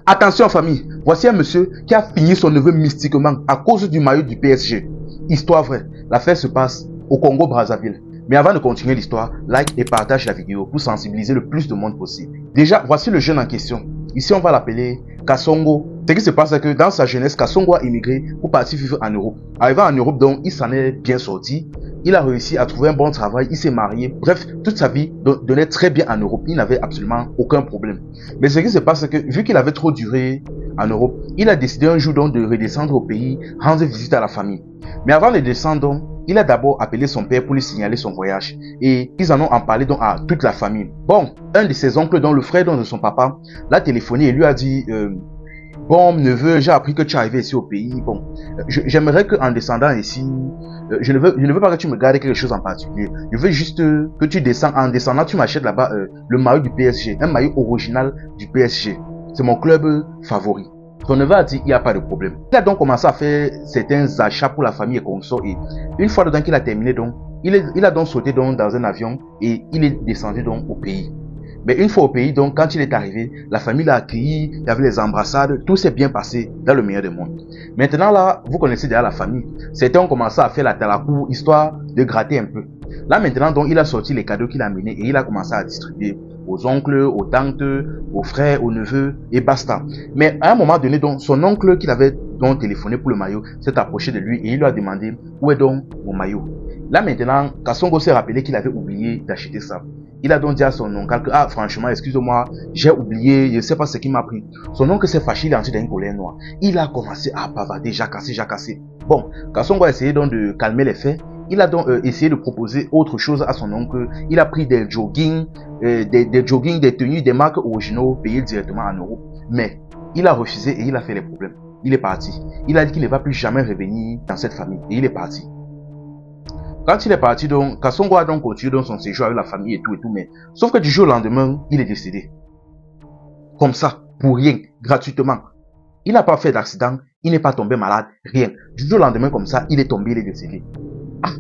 Attention famille, voici un monsieur qui a fini son neveu mystiquement à cause du maillot du PSG. Histoire vraie, l'affaire se passe au Congo-Brazzaville. Mais avant de continuer l'histoire, like et partage la vidéo pour sensibiliser le plus de monde possible. Déjà, voici le jeune en question. Ici, on va l'appeler Kasongo. Ce qui se passe, c'est que dans sa jeunesse, Kasongo a immigré pour partir vivre en Europe. Arrivant en Europe, donc, il s'en est bien sorti. Il a réussi à trouver un bon travail, il s'est marié. Bref, toute sa vie donnait très bien en Europe. Il n'avait absolument aucun problème. Mais ce qui se passe, c'est que vu qu'il avait trop duré en Europe, il a décidé un jour donc de redescendre au pays, rendre visite à la famille. Mais avant de descendre, donc, il a d'abord appelé son père pour lui signaler son voyage. Et ils en ont en parlé donc à toute la famille. Bon, un de ses oncles, dont le frère donc de son papa, l'a téléphoné et lui a dit... Bon, neveu, j'ai appris que tu es arrivé ici au pays. Bon, j'aimerais qu'en descendant ici, je ne veux pas que tu me gardes quelque chose en particulier. Je veux juste que tu descends. En descendant, tu m'achètes là-bas le maillot du PSG, un maillot original du PSG. C'est mon club favori. Ton neveu a dit, il n'y a pas de problème. Il a donc commencé à faire certains achats pour la famille et consort. Et une fois qu'il a terminé, donc, il a donc sauté donc dans un avion et il est descendu donc au pays. Mais une fois au pays, donc, quand il est arrivé, la famille l'a accueilli, il y avait les embrassades, tout s'est bien passé dans le meilleur des mondes. Maintenant, là, vous connaissez déjà la famille. Certains ont commencé à faire la talakou, histoire de gratter un peu. Là, maintenant, donc, il a sorti les cadeaux qu'il a amenés et il a commencé à distribuer aux oncles, aux tantes, aux frères, aux neveux et basta. Mais à un moment donné, donc, son oncle qu'il avait donc téléphoné pour le maillot s'est approché de lui et il lui a demandé où est donc mon maillot. Là, maintenant, Kasongo s'est rappelé qu'il avait oublié d'acheter ça. Il a donc dit à son oncle que, ah, franchement, excuse-moi, j'ai oublié, je ne sais pas ce qui m'a pris. Son oncle s'est fâché, il est entré dans une colère noire. Il a commencé à bavarder, jacassé. Bon, Kasongo a essayé donc de calmer les faits. Il a donc essayé de proposer autre chose à son oncle. Il a pris des jogging, des tenues, des marques originaux payées directement en euros. Mais il a refusé et il a fait les problèmes. Il est parti. Il a dit qu'il ne va plus jamais revenir dans cette famille. Et il est parti. Quand il est parti, donc, Kasongo a donc continué dans son séjour avec la famille et tout, mais sauf que du jour au lendemain, il est décédé. Comme ça, pour rien, gratuitement. Il n'a pas fait d'accident, il n'est pas tombé malade, rien. Du jour au lendemain, comme ça, il est tombé, il est décédé. Ah,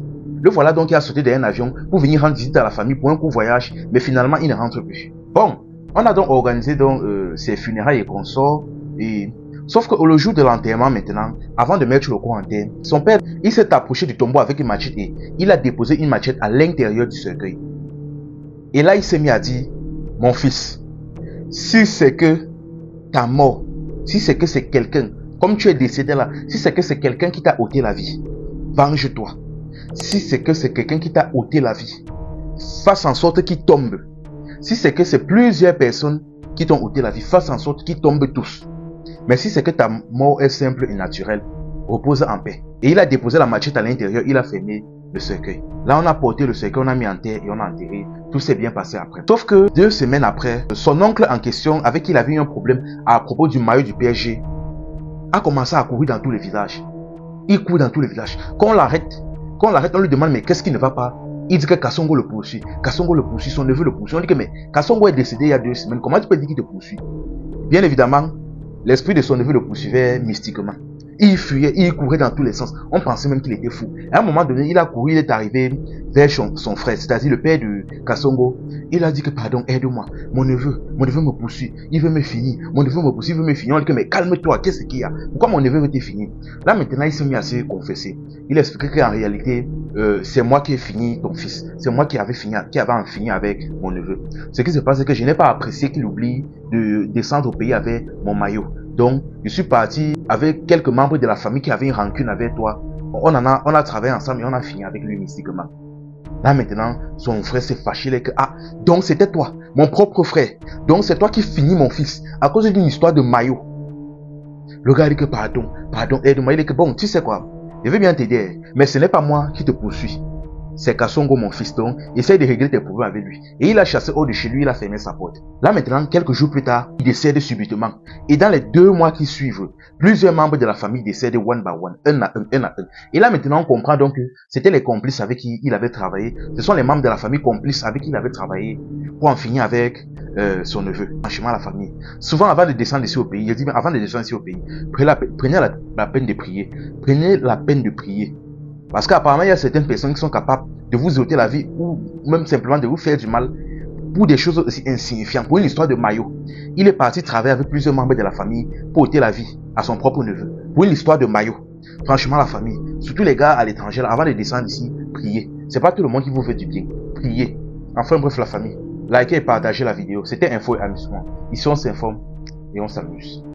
le voilà donc qui a sauté d'un avion pour venir rendre visite à la famille pour un court voyage, mais finalement, il ne rentre plus. Bon, on a donc organisé donc ses funérailles et consorts, et... Sauf que le jour de l'enterrement maintenant, avant de mettre le corps en terre, son père, il s'est approché du tombeau avec une machette et il a déposé une machette à l'intérieur du cercueil. Et là, il s'est mis à dire, mon fils, si c'est que ta mort, si c'est que c'est quelqu'un, comme tu es décédé là, si c'est que c'est quelqu'un qui t'a ôté la vie, venge-toi. Si c'est que c'est quelqu'un qui t'a ôté la vie, fasse en sorte qu'il tombe. Si c'est que c'est plusieurs personnes qui t'ont ôté la vie, fasse en sorte qu'ils tombent tous. Mais si c'est que ta mort est simple et naturelle, repose en paix. Et il a déposé la machette à l'intérieur, il a fermé le cercueil. Là, on a porté le cercueil, on a mis en terre et on a enterré. Tout s'est bien passé après. Sauf que 2 semaines après, son oncle en question, avec qui il avait eu un problème à propos du maillot du PSG, a commencé à courir dans tous les villages. Il court dans tous les villages. Quand on l'arrête, on lui demande mais qu'est-ce qui ne va pas? Il dit que Kasongo le poursuit. Kasongo le poursuit, son neveu le poursuit. On dit que mais Kasongo est décédé il y a 2 semaines. Comment tu peux dire qu'il te poursuit? Bien évidemment, l'esprit de son neveu le poursuivait mystiquement. Il fuyait, il courait dans tous les sens. On pensait même qu'il était fou. À un moment donné, il a couru, il est arrivé vers son frère, c'est-à-dire le père de Kasongo. Il a dit que pardon, aide-moi. Mon neveu me poursuit. Il veut me finir. Mon neveu me poursuit, il veut me finir. On dit que mais calme-toi, qu'est-ce qu'il y a? Pourquoi mon neveu veut te finir? Là maintenant, il s'est mis à se confesser. Il expliquait qu'en réalité, c'est moi qui ai fini ton fils. C'est moi qui avais en fini avec mon neveu. Ce qui se passe, c'est que je n'ai pas apprécié qu'il oublie de descendre au pays avec mon maillot. Donc, je suis parti avec quelques membres de la famille qui avaient une rancune avec toi. On a travaillé ensemble et on a fini avec lui mystiquement. Là maintenant, son frère s'est fâché. Ah, donc c'était toi, mon propre frère. Donc c'est toi qui finis mon fils à cause d'une histoire de maillot. Le gars dit que pardon, aide-moi. Il dit que bon, tu sais quoi, je vais bien t'aider, mais ce n'est pas moi qui te poursuis. C'est Kasongo, mon fils, donc, essaye de régler tes problèmes avec lui. Et il a chassé hors de chez lui, il a fermé sa porte. Là maintenant, quelques jours plus tard, il décède subitement. Et dans les 2 mois qui suivent, plusieurs membres de la famille décèdent one by one, un à un. Et là maintenant, on comprend donc que c'était les complices avec qui il avait travaillé. Ce sont les membres de la famille complices avec qui il avait travaillé pour en finir avec son neveu. Franchement, la famille. Souvent, avant de descendre ici au pays, il dit, mais avant de descendre ici au pays, prenez la peine de prier. Prenez la peine de prier. Parce qu'apparemment, il y a certaines personnes qui sont capables de vous ôter la vie ou même simplement de vous faire du mal pour des choses aussi insignifiantes, pour une histoire de maillot. Il est parti travailler avec plusieurs membres de la famille pour ôter la vie à son propre neveu. Pour une histoire de maillot. Franchement, la famille, surtout les gars à l'étranger, avant de descendre ici, priez. C'est pas tout le monde qui vous fait du bien. Priez. Enfin bref, la famille. Likez et partagez la vidéo. C'était Info et Amusement. Ici, on s'informe et on s'amuse.